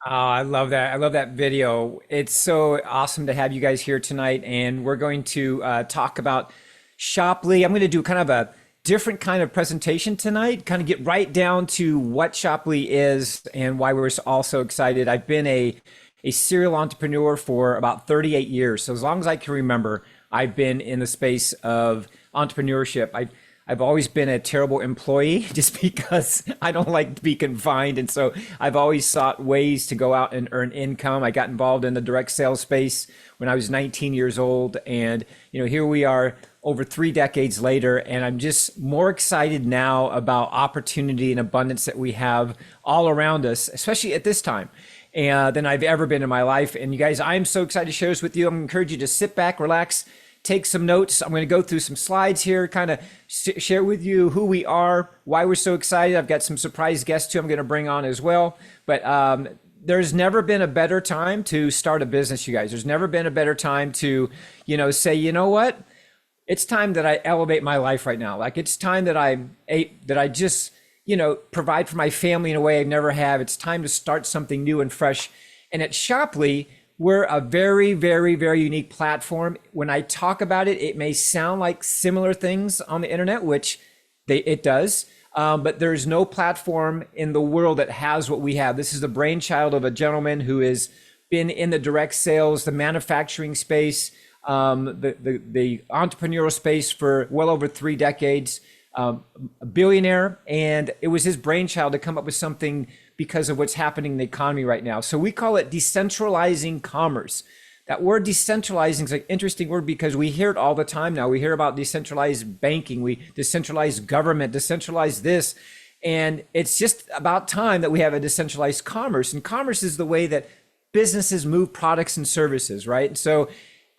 Oh, I love that. I love that video. It's so awesome to have you guys here tonight. And we're going to talk about Shoply. I'm going to do kind of a different kind of presentation tonight, kind of get right down to what Shoply is and why we're all so excited. I've been a serial entrepreneur for about 38 years. So as long as I can remember, I've been in the space of entrepreneurship. I've always been a terrible employee just because I don't like to be confined. And so I've always sought ways to go out and earn income. I got involved in the direct sales space when I was 19 years old. And, here we are over 3 decades later. And I'm just more excited now about opportunity and abundance that we have all around us, especially at this time. Than I've ever been in my life. And you guys, I'm so excited to share this with you. I'm going to encourage you to sit back, relax, take some notes. I'm going to go through some slides here, kind of share with you who we are, why we're so excited. I've got some surprise guests too I'm going to bring on as well. But there's never been a better time to start a business, you guys. There's never been a better time to, say, you know what? It's time that I elevate my life right now. Like it's time that I just provide for my family in a way I never have. It's time to start something new and fresh. And at Shoply, we're a very, very, very unique platform. When I talk about it, it may sound like similar things on the internet, which it does. But there's no platform in the world that has what we have. This is the brainchild of a gentleman who has been in the direct sales, the manufacturing space, the entrepreneurial space for well over 3 decades. A billionaire, and it was his brainchild to come up with something because of what's happening in the economy right now. So we call it decentralizing commerce. That word decentralizing is an interesting word because we hear it all the time now. We hear about decentralized banking, we decentralized government, decentralized this, and it's just about time that we have a decentralized commerce. And commerce is the way that businesses move products and services, right? So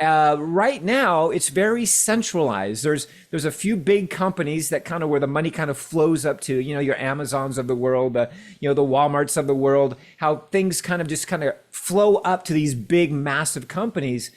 right now, it's very centralized. There's a few big companies that kind of where the money kind of flows up to, your Amazons of the world, the Walmarts of the world, how things kind of flow up to these big, massive companies.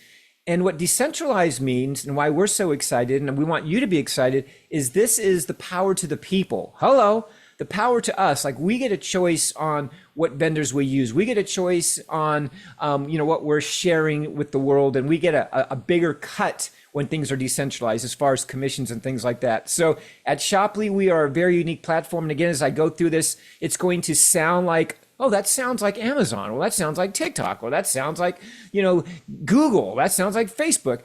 And what decentralized means and why we're so excited, and we want you to be excited, is this is the power to the people. Hello. The power to us, like we get a choice on what vendors we use. We get a choice on, what we're sharing with the world, and we get a bigger cut when things are decentralized as far as commissions and things like that. So at Shoply, we are a very unique platform. And again, as I go through this, it's going to sound like, oh, that sounds like Amazon. Well, that sounds like TikTok. Well, that sounds like, Google. That sounds like Facebook.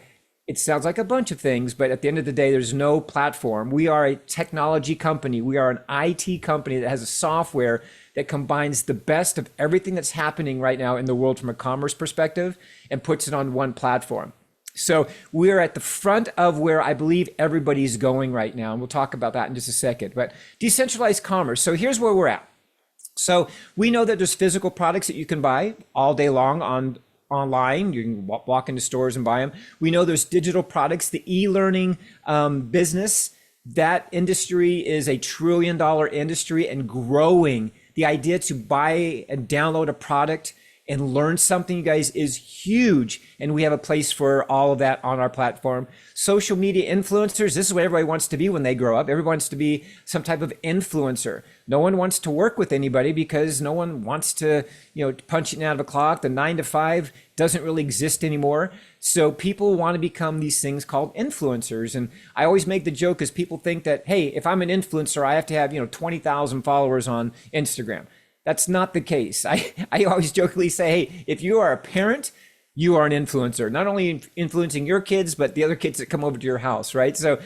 It sounds like a bunch of things, but at the end of the day, there's no platform. We are a technology company. We are an IT company that has a software that combines the best of everything that's happening right now in the world from a commerce perspective and puts it on one platform. So we're at the front of where I believe everybody's going right now. And we'll talk about that in just a second. But decentralized commerce. So here's where we're at. So we know that there's physical products that you can buy all day long online. You can walk into stores and buy them. We know there's digital products, the e-learning business. That industry is a $1 trillion industry and growing. The idea to buy and download a product and learn something, you guys, is huge. And we have a place for all of that on our platform. Social media influencers, this is what everybody wants to be when they grow up. Everyone wants to be some type of influencer. No one wants to work with anybody because no one wants to, punch it out of a clock. The 9 to 5 doesn't really exist anymore. So people want to become these things called influencers. And I always make the joke because people think that, hey, if I'm an influencer, I have to have, 20,000 followers on Instagram. That's not the case. I always jokingly say, hey, if you are a parent, you are an influencer, not only influencing your kids, but the other kids that come over to your house, right? So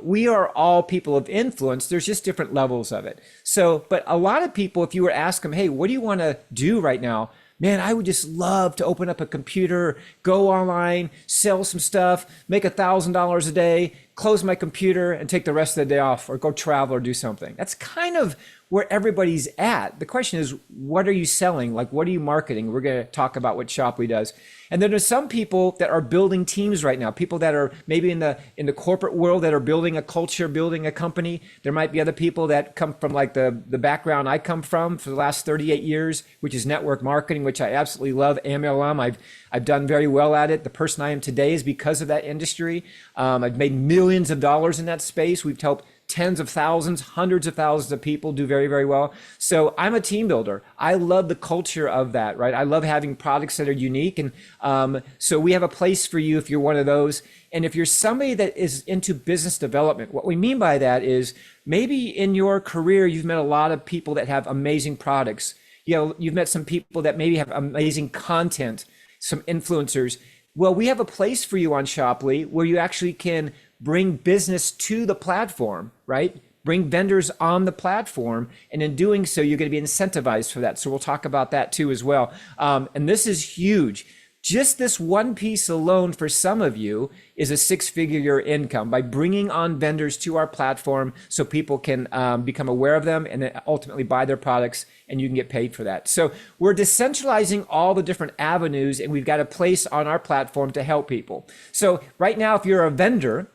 we are all people of influence. There's just different levels of it. So, but a lot of people, if you were to ask them, hey, what do you want to do right now? Man, I would just love to open up a computer, go online, sell some stuff, make $1,000 a day, close my computer and take the rest of the day off or go travel or do something. That's kind of where everybody's at. The question is, what are you selling? Like, what are you marketing? We're going to talk about what Shoply does. And then there's some people that are building teams right now, people that are maybe in the corporate world that are building a culture, building a company. There might be other people that come from like the background I come from for the last 38 years, which is network marketing, which I absolutely love. MLM, I've done very well at it. The person I am today is because of that industry. I've made millions of dollars in that space. We've helped tens of thousands, hundreds of thousands of people do very, very well. So I'm a team builder. I love the culture of that, right? I love having products that are unique. And so we have a place for you if you're one of those. And if you're somebody that is into business development, what we mean by that is maybe in your career, you've met a lot of people that have amazing products. You know, you've met some people that maybe have amazing content, some influencers. Well, we have a place for you on Shoply where you actually can bring business to the platform, right? Bring vendors on the platform. And in doing so, you're going to be incentivized for that. So we'll talk about that too as well. And this is huge. Just this one piece alone for some of you is a six-figure income by bringing on vendors to our platform so people can become aware of them and then ultimately buy their products, and you can get paid for that. So we're decentralizing all the different avenues, and we've got a place on our platform to help people. So right now, if you're a vendor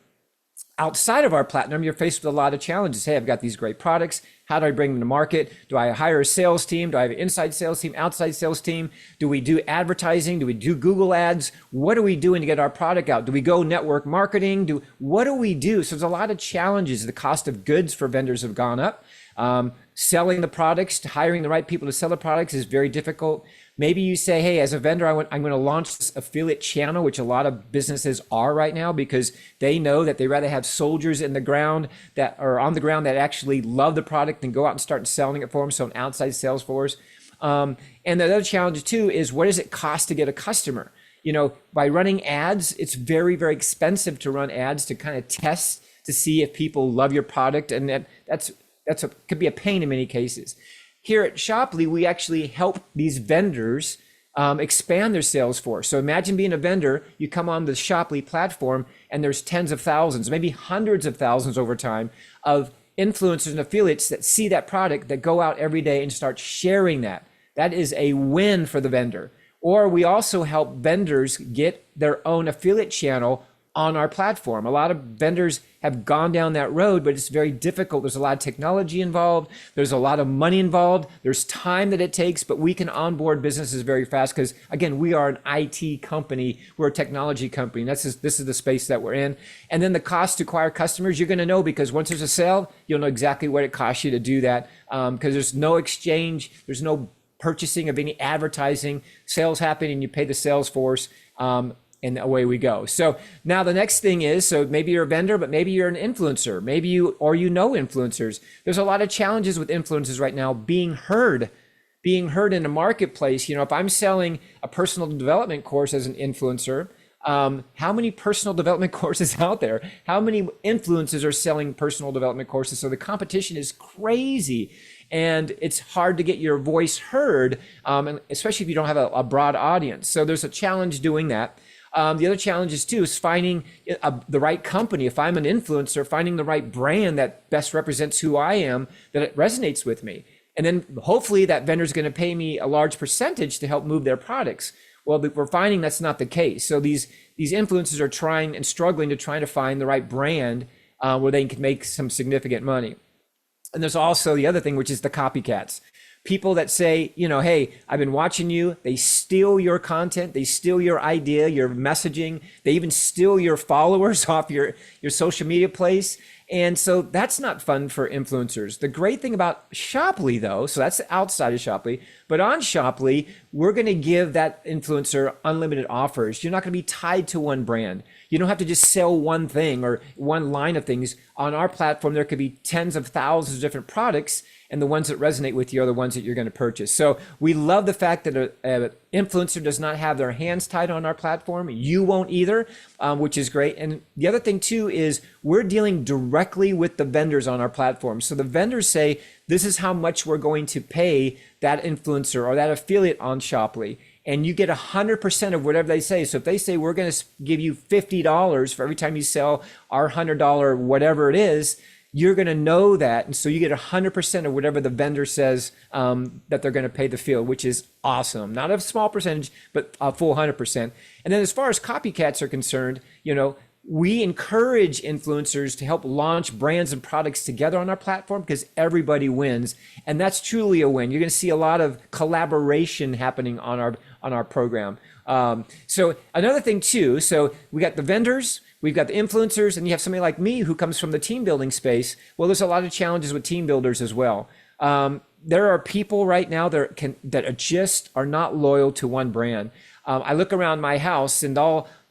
outside of our platform, you're faced with a lot of challenges. Hey, I've got these great products. How do I bring them to market? Do I hire a sales team? Do I have an inside sales team, outside sales team? Do we do advertising? Do we do Google ads? What are we doing to get our product out? Do we go network marketing? What do we do? So there's a lot of challenges. The cost of goods for vendors have gone up. Selling the products, hiring the right people to sell the products is very difficult. Maybe you say, hey, as a vendor, I'm going to launch this affiliate channel, which a lot of businesses are right now because they know that they rather have soldiers in the ground that are on the ground that actually love the product than go out and start selling it for them. So an outside sales force. And the other challenge too is what does it cost to get a customer? You know, by running ads, it's very, very expensive to run ads to kind of test to see if people love your product. And could be a pain in many cases. Here at Shoply, we actually help these vendors expand their sales force. So imagine being a vendor, you come on the Shoply platform and there's tens of thousands, maybe hundreds of thousands over time of influencers and affiliates that see that product that go out every day and start sharing that. That is a win for the vendor. Or we also help vendors get their own affiliate channel on our platform. A lot of vendors have gone down that road, but it's very difficult. There's a lot of technology involved. There's a lot of money involved. There's time that it takes, but we can onboard businesses very fast because, again, we are an IT company. We're a technology company. This is the space that we're in. And then the cost to acquire customers, you're going to know because once there's a sale, you'll know exactly what it costs you to do that because there's no exchange. There's no purchasing of any advertising. Sales happen and you pay the sales force. And away we go. So now the next thing is, so maybe you're a vendor, but maybe you're an influencer, maybe you know influencers. There's a lot of challenges with influencers right now being heard in a marketplace. You know, if I'm selling a personal development course as an influencer, how many personal development courses out there? How many influencers are selling personal development courses? So the competition is crazy. And it's hard to get your voice heard, and especially if you don't have a broad audience. So there's a challenge doing that. The other challenges too is finding the right company. If I'm an influencer, finding the right brand that best represents who I am, that it resonates with me. And then hopefully that vendor is going to pay me a large percentage to help move their products. Well, we're finding that's not the case. So these influencers are trying and struggling to find the right brand where they can make some significant money. And there's also the other thing, which is the copycats. People that say, you know, hey, I've been watching you. They steal your content. They steal your idea, your messaging. They even steal your followers off your social media place. And so that's not fun for influencers. The great thing about Shoply, though, so that's outside of Shoply, but on Shoply, we're going to give that influencer unlimited offers. You're not going to be tied to one brand. You don't have to just sell one thing or one line of things. On our platform, there could be tens of thousands of different products, and the ones that resonate with you are the ones that you're going to purchase. So we love the fact that an influencer does not have their hands tied on our platform. You won't either, which is great. And the other thing too is we're dealing directly with the vendors on our platform. So the vendors say, this is how much we're going to pay that influencer or that affiliate on Shoply. And you get 100% of whatever they say. So if they say, we're going to give you $50 for every time you sell our $100, whatever it is, you're going to know that. And so you get 100% of whatever the vendor says that they're going to pay the field, which is awesome. Not a small percentage, but a full 100%. And then as far as copycats are concerned, you know, we encourage influencers to help launch brands and products together on our platform because everybody wins. And that's truly a win. You're going to see a lot of collaboration happening on our program. So another thing too, so we got the vendors, we've got the influencers, and you have somebody like me who comes from the team building space. Well, there's a lot of challenges with team builders as well. There are people right now that are just are not loyal to one brand. I look around my house, and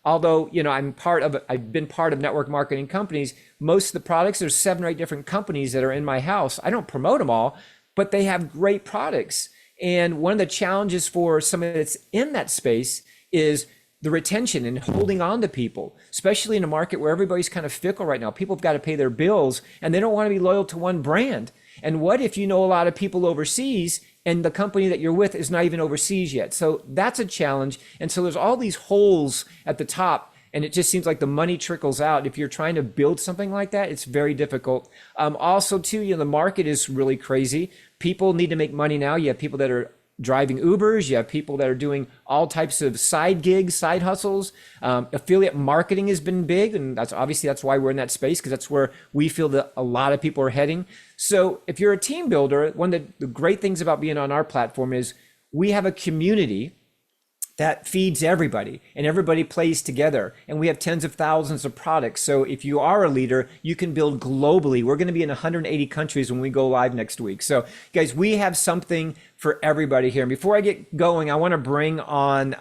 although I've been part of network marketing companies. Most of the products, there's 7 or 8 different companies that are in my house. I don't promote them all, but they have great products. And one of the challenges for somebody that's in that space is the retention and holding on to people, especially in a market where everybody's kind of fickle right now. People have got to pay their bills, and they don't want to be loyal to one brand. And what if you know a lot of people overseas and the company that you're with is not even overseas yet? So that's a challenge. And so there's all these holes at the top, and it just seems like the money trickles out. If you're trying to build something like that, it's very difficult. Also, too, the market is really crazy. People need to make money now. You have people that are driving Ubers. You have people that are doing all types of side gigs, side hustles. Affiliate marketing has been big, and that's why we're in that space, because that's where we feel that a lot of people are heading. So if you're a team builder, one of the great things about being on our platform is we have a community that feeds everybody, and everybody plays together, and we have tens of thousands of products. So if you are a leader, you can build globally. We're going to be in 180 countries when we go live next week. So guys, we have something for everybody here. And before I get going, I want to bring on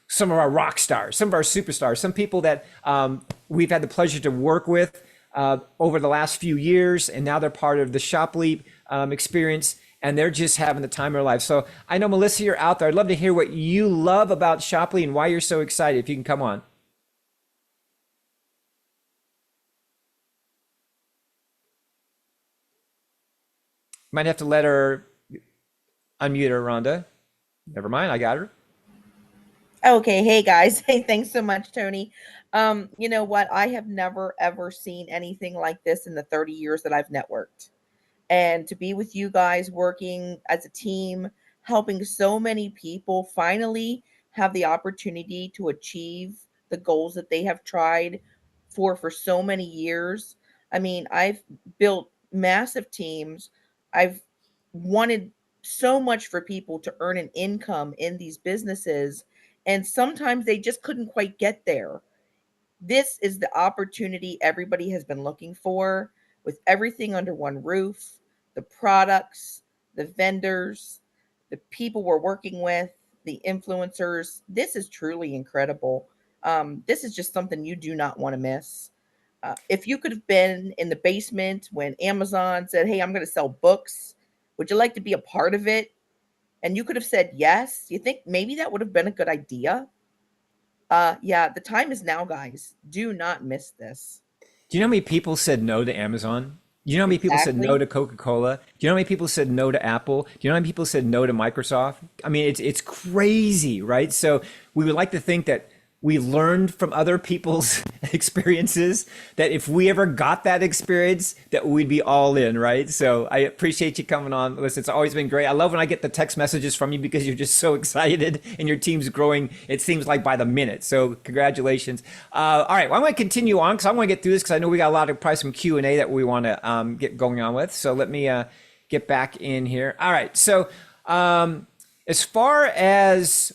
some of our rock stars, some of our superstars, some people that we've had the pleasure to work with over the last few years, and now they're part of the ShopLeap experience. And they're just having the time of their life. So I know, Melissa, you're out there. I'd love to hear what you love about ShopLeap and why you're so excited. If you can come on. Might have to let her unmute her, Rhonda. Never mind, I got her. Okay, hey guys. Hey, thanks so much, Tony. You know what? I have never ever seen anything like this in the 30 years that I've networked. And to be with you guys working as a team, helping so many people finally have the opportunity to achieve the goals that they have tried for so many years. I mean, I've built massive teams. I've wanted so much for people to earn an income in these businesses, and sometimes they just couldn't quite get there. This is the opportunity everybody has been looking for, with everything under one roof, the products, the vendors, the people we're working with, the influencers. This is truly incredible. This is just something you do not want to miss. If you could have been in the basement when Amazon said, "Hey, I'm going to sell books. Would you like to be a part of it?" And you could have said yes, you think maybe that would have been a good idea? Yeah, the time is now, guys. Do not miss this. Do you know how many people said no to Amazon? Do you know how many people said no Exactly. to Coca-Cola? Do you know how many people said no to Apple? Do you know how many people said no to Microsoft? I mean, it's crazy, right? So we would like to think that we learned from other people's experiences, that if we ever got that experience, that we'd be all in, right? So I appreciate you coming on. Listen, it's always been great. I love when I get the text messages from you, because you're just so excited and your team's growing. It seems like by the minute. So congratulations. All right, well, I'm going to continue on because I want to get through this, because I know we got a lot of probably some Q&A that we want to get going on with. So let me get back in here. All right, so as far as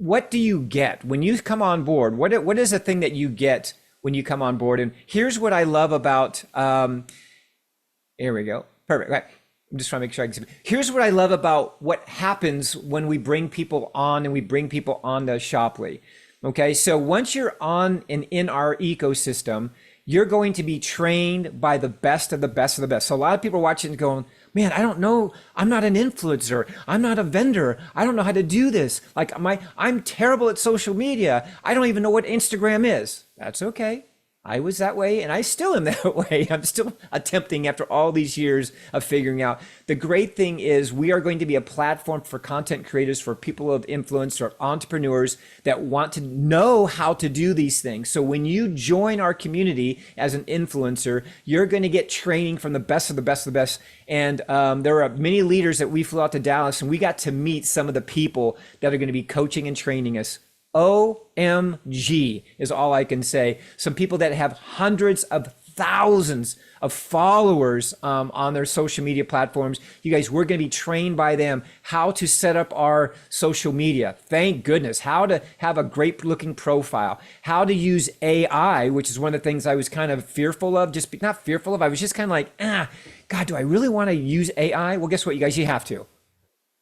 what do you get when you come on board? What is the thing that you get when you come on board? And here's what I love about. Here we go. Perfect. Right. I'm just trying to make sure I can see. Here's what I love about what happens when we bring people on and we bring people on the Shoply. Okay, so once you're on and in our ecosystem, you're going to be trained by the best of the best of the best. So a lot of people are watching and going, man, I don't know. I'm not an influencer. I'm not a vendor. I don't know how to do this. I'm terrible at social media. I don't even know what Instagram is. That's okay. I was that way, and I still am that way. I'm still attempting after all these years of figuring out. The great thing is we are going to be a platform for content creators, for people of influence, or entrepreneurs that want to know how to do these things. So when you join our community as an influencer, you're going to get training from the best of the best of the best. And there are many leaders that we flew out to Dallas, and we got to meet some of the people that are going to be coaching and training us. OMG is all I can say. Some people that have hundreds of thousands of followers on their social media platforms. You guys, we're going to be trained by them how to set up our social media. Thank goodness. How to have a great looking profile, how to use AI, which is one of the things I was kind of fearful of, just not fearful of. I was just kind of like, God, do I really want to use AI? Well, guess what, you guys, you have to,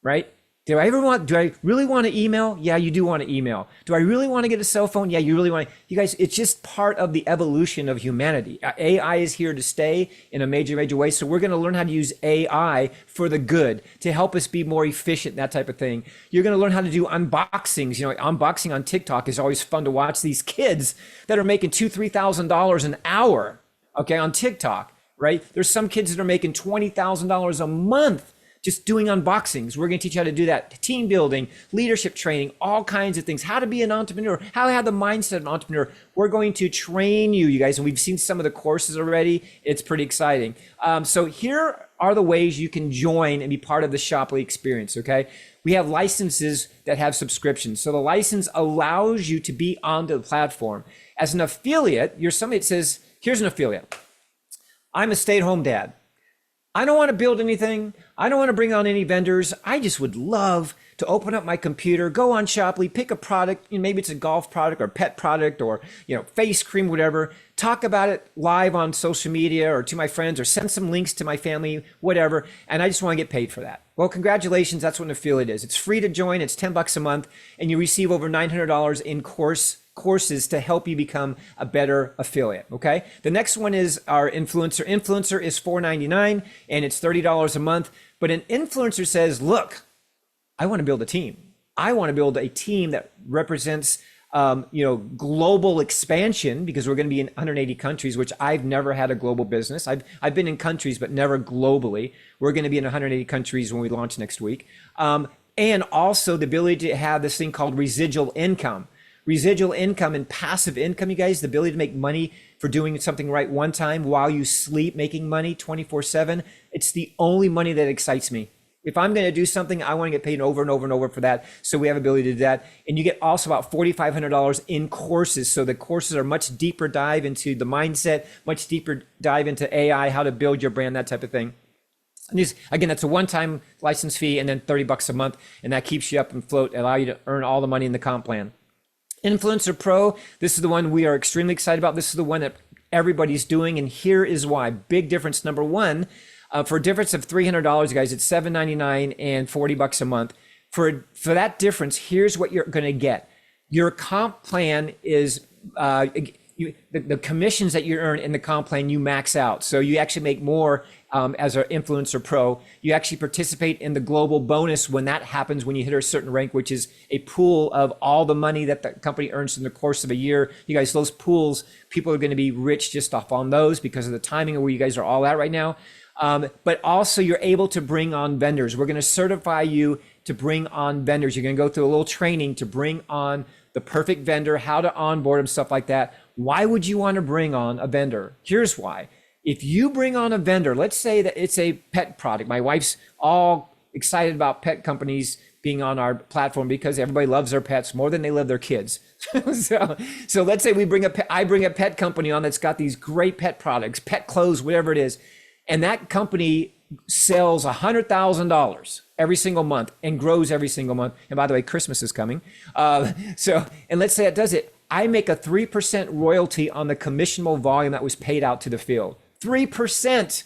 right? Do I really want to email? Yeah, you do want to email. Do I really want to get a cell phone? Yeah, you really want to. You guys, it's just part of the evolution of humanity. AI is here to stay in a major, major way. So we're going to learn how to use AI for the good to help us be more efficient, that type of thing. You're going to learn how to do unboxings. You know, unboxing on TikTok is always fun to watch these kids that are making $2,000, $3,000 an hour, okay, on TikTok, right? There's some kids that are making $20,000 a month just doing unboxings. We're going to teach you how to do that. Team building, leadership training, all kinds of things. How to be an entrepreneur, how to have the mindset of an entrepreneur. We're going to train you, you guys, and we've seen some of the courses already. It's pretty exciting. So here are the ways you can join and be part of the Shopley experience, okay? We have licenses that have subscriptions. So the license allows you to be onto the platform. As an affiliate, you're somebody that says, here's an affiliate. I'm a stay-at-home dad. I don't want to build anything. I don't want to bring on any vendors. I just would love to open up my computer, go on Shopley, pick a product, maybe it's a golf product or pet product or, face cream, whatever, talk about it live on social media or to my friends or send some links to my family, whatever. And I just want to get paid for that. Well, congratulations. That's what an affiliate is. It's free to join. It's $10 a month and you receive over $900 in courses to help you become a better affiliate. Okay. The next one is our influencer. Influencer is $4.99 and it's $30 a month. But an influencer says, look, I want to build a team. I want to build a team that represents, global expansion because we're going to be in 180 countries, which I've never had a global business. I've been in countries, but never globally. We're going to be in 180 countries when we launch next week. And also the ability to have this thing called residual income. Residual income and passive income, you guys, the ability to make money for doing something right one time while you sleep, making money 24/7. It's the only money that excites me. If I'm going to do something, I want to get paid over and over and over for that. So we have ability to do that. And you get also about $4,500 in courses. So the courses are much deeper dive into the mindset, much deeper dive into AI, how to build your brand, that type of thing. And these, again, that's a one-time license fee and then $30 a month. And that keeps you up and float, allow you to earn all the money in the comp plan. Influencer Pro, this is the one we are extremely excited about. This is the one that everybody's doing. And here is why. Big difference. Number one, for a difference of $300, guys, it's $7.99 and $40 a month. For that difference, here's what you're going to get. Your comp plan is the commissions that you earn in the comp plan, you max out. So you actually make more as an Influencer Pro. You actually participate in the global bonus when that happens, when you hit a certain rank, which is a pool of all the money that the company earns in the course of a year. You guys, those pools, people are going to be rich just off on those because of the timing of where you guys are all at right now. But also you're able to bring on vendors. We're going to certify you to bring on vendors. You're going to go through a little training to bring on the perfect vendor, how to onboard them, stuff like that. Why would you want to bring on a vendor? Here's why. If you bring on a vendor, let's say that it's a pet product. My wife's all excited about pet companies being on our platform because everybody loves their pets more than they love their kids. so let's say I bring a pet company on that's got these great pet products, pet clothes, whatever it is. And that company sells $100,000 every single month and grows every single month. And by the way, Christmas is coming. And let's say it does it. I make a 3% royalty on the commissionable volume that was paid out to the field. 3%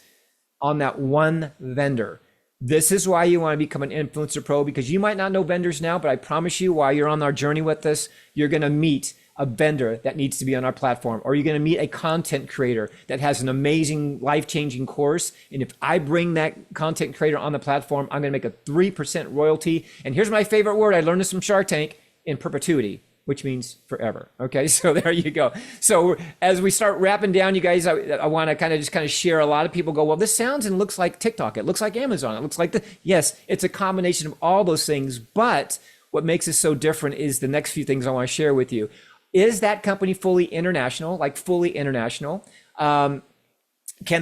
on that one vendor. This is why you want to become an Influencer Pro, because you might not know vendors now, but I promise you, while you're on our journey with us, you're going to meet a vendor that needs to be on our platform, or you're going to meet a content creator that has an amazing life-changing course. And if I bring that content creator on the platform, I'm going to make a 3% royalty. And here's my favorite word. I learned this from Shark Tank: in perpetuity, which means forever. Okay, so there you go. So as we start wrapping down, you guys, I want to kind of share. A lot of people go, well, this sounds and looks like TikTok. It looks like Amazon. It looks like yes, it's a combination of all those things. But what makes it so different is the next few things I want to share with you. Is that company fully international, like fully international? Can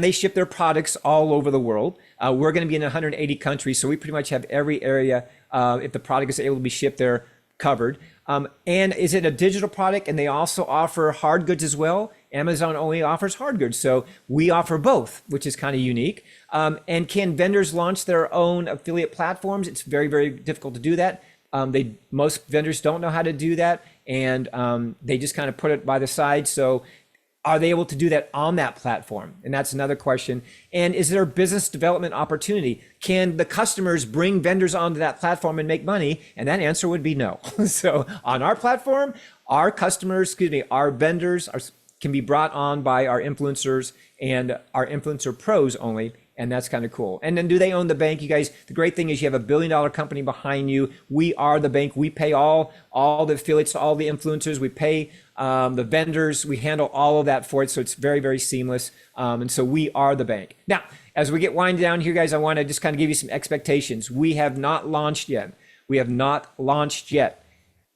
they ship their products all over the world? We're going to be in 180 countries, so we pretty much have every area, if the product is able to be shipped there, covered. And is it a digital product? And they also offer hard goods as well? Amazon only offers hard goods. So we offer both, which is kind of unique. And can vendors launch their own affiliate platforms? It's very, very difficult to do that. Most vendors don't know how to do that, and they just kind of put it by the side. So are they able to do that on that platform? And that's another question. And is there a business development opportunity? Can the customers bring vendors onto that platform and make money? And that answer would be no. So on our platform, our customers, our vendors can be brought on by our influencers and our influencer pros only. And that's kind of cool. And then do they own the bank? You guys, the great thing is you have a $1 billion company behind you. We are the bank. We pay all the affiliates, all the influencers. We pay the vendors. We handle all of that for it. So it's very, very seamless. And so we are the bank. Now, as we get winding down here, guys, I want to just kind of give you some expectations. We have not launched yet.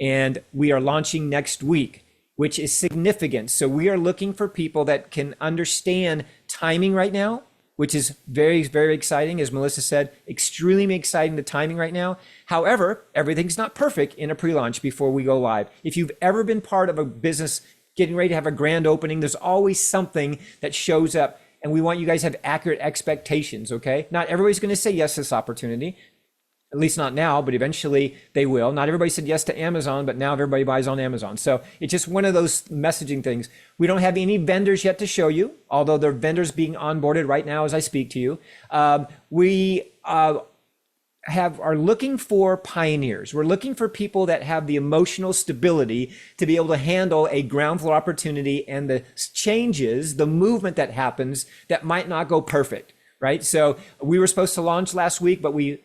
And we are launching next week, which is significant. So we are looking for people that can understand timing right now, which is very, very exciting. As Melissa said, extremely exciting, the timing right now. However, everything's not perfect in a pre-launch before we go live. If you've ever been part of a business getting ready to have a grand opening, there's always something that shows up, and we want you guys to have accurate expectations, okay? Not everybody's gonna say yes to this opportunity, at least not now, but eventually they will. Not everybody said yes to Amazon, but now everybody buys on Amazon. So it's just one of those messaging things. We don't have any vendors yet to show you, although there are vendors being onboarded right now as I speak to you. We are looking for pioneers. We're looking for people that have the emotional stability to be able to handle a ground floor opportunity and the changes, the movement that happens that might not go perfect, right? So we were supposed to launch last week, but we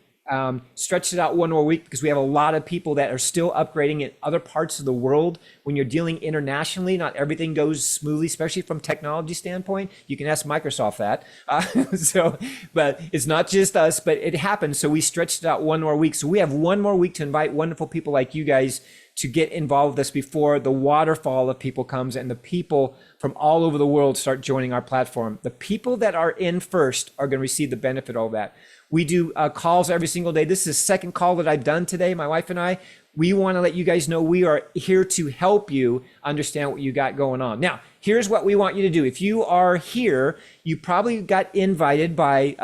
stretched it out one more week because we have a lot of people that are still upgrading in other parts of the world. When you're dealing internationally, not everything goes smoothly, especially from technology standpoint. You can ask Microsoft that. But it's not just us, but it happens. So we stretched it out one more week. So we have one more week to invite wonderful people like you guys to get involved with us before the waterfall of people comes and the people from all over the world start joining our platform. The people that are in first are going to receive the benefit of all that. We do calls every single day. This is the second call that I've done today, my wife and I. We want to let you guys know we are here to help you understand what you got going on. Now, here's what we want you to do. If you are here, you probably got invited by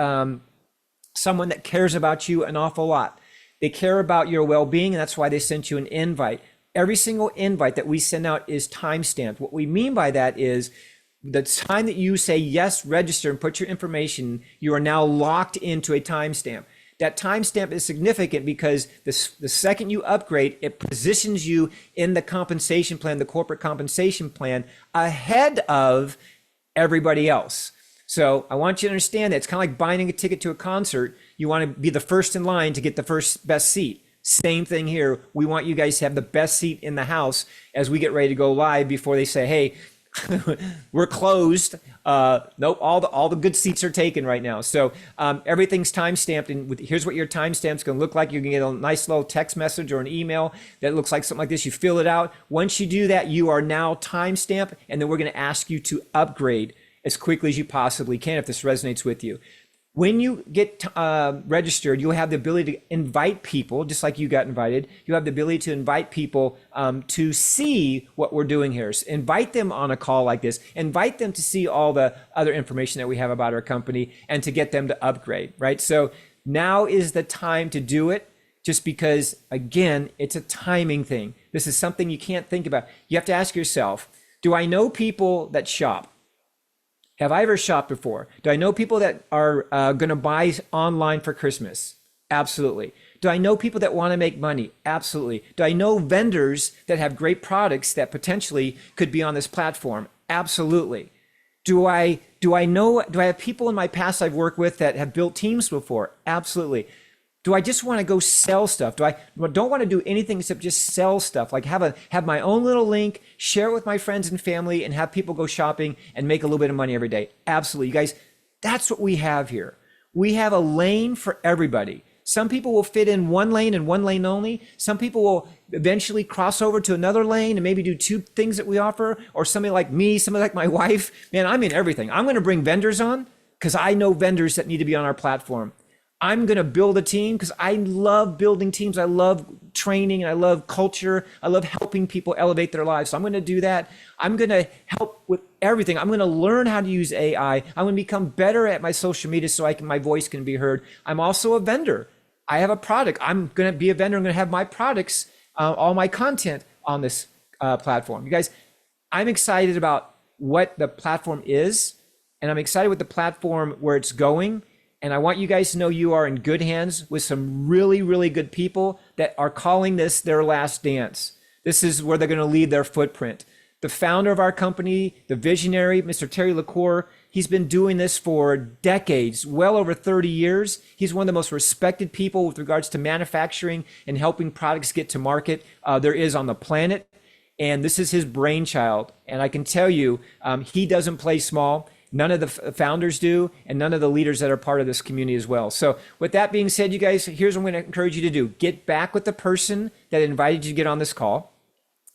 someone that cares about you an awful lot. They care about your well-being, and that's why they sent you an invite. Every single invite that we send out is timestamped. What we mean by that is the time that you say yes, register, and put your information, you are now locked into a timestamp. That timestamp is significant because the second you upgrade, it positions you in the compensation plan, the corporate compensation plan, ahead of everybody else. So I want you to understand that it's kind of like buying a ticket to a concert. You want to be the first in line to get the first best seat. Same thing here. We want you guys to have the best seat in the house as we get ready to go live before they say, hey, we're closed. Nope, all the good seats are taken right now. So everything's time stamped, and here's what your timestamp's going to look like. You're going to get a nice little text message or an email that looks like something like this. You fill it out. Once you do that, you are now time stamped, and then we're going to ask you to upgrade as quickly as you possibly can if this resonates with you. When you get registered, you'll have the ability to invite people, just like you got invited. You have the ability to invite people to see what we're doing here. So invite them on a call like this. Invite them to see all the other information that we have about our company and to get them to upgrade, right? So now is the time to do it, just because, again, it's a timing thing. This is something you can't think about. You have to ask yourself, do I know people that shop? Have I ever shopped before? Do I know people that are going to buy online for Christmas? Absolutely. Do I know people that want to make money? Absolutely. Do I know vendors that have great products that potentially could be on this platform? Absolutely. Do I have people in my past I've worked with that have built teams before? Absolutely. Do I just want to go sell stuff? Don't want to do anything except just sell stuff? Like have my own little link, share it with my friends and family, and have people go shopping and make a little bit of money every day? Absolutely. You guys, that's what we have here. We have a lane for everybody. Some people will fit in one lane and one lane only. Some people will eventually cross over to another lane and maybe do two things that we offer. Or somebody like me, somebody like my wife. Man, I'm in everything. I'm going to bring vendors on because I know vendors that need to be on our platform. I'm going to build a team because I love building teams. I love training, and I love culture. I love helping people elevate their lives. So I'm going to do that. I'm going to help with everything. I'm going to learn how to use AI. I'm going to become better at my social media so my voice can be heard. I'm also a vendor. I have a product. I'm going to be a vendor. I'm going to have my products, all my content on this platform. You guys, I'm excited about what the platform is, and I'm excited with the platform where it's going. And I want you guys to know you are in good hands with some really, really good people that are calling this their last dance. This is where they're going to leave their footprint. The founder of our company, the visionary, Mr. Terry Lucero, he's been doing this for decades, well over 30 years. He's one of the most respected people with regards to manufacturing and helping products get to market there is on the planet. And this is his brainchild. And I can tell you, he doesn't play small. None of the founders do, and none of the leaders that are part of this community as well. So with that being said, you guys, here's what I'm going to encourage you to do. Get back with the person that invited you to get on this call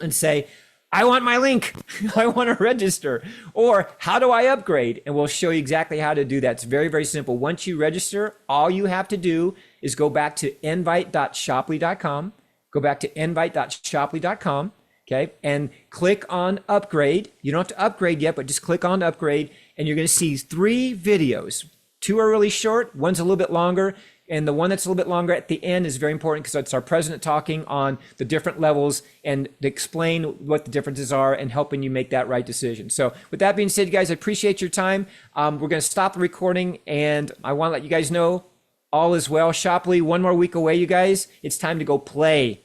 and say, I want my link. I want to register. Or how do I upgrade? And we'll show you exactly how to do that. It's very, very simple. Once you register, all you have to do is go back to invite.shopley.com. Go back to invite.shopley.com. Okay, and click on upgrade. You don't have to upgrade yet, but just click on upgrade, and you're going to see 3 videos. 2 are really short, one's a little bit longer, and the one that's a little bit longer at the end is very important because it's our president talking on the different levels and to explain what the differences are and helping you make that right decision. So with that being said, you guys, I appreciate your time. We're going to stop the recording, and I want to let you guys know all is well. Shopley, 1 more week away, you guys. It's time to go play.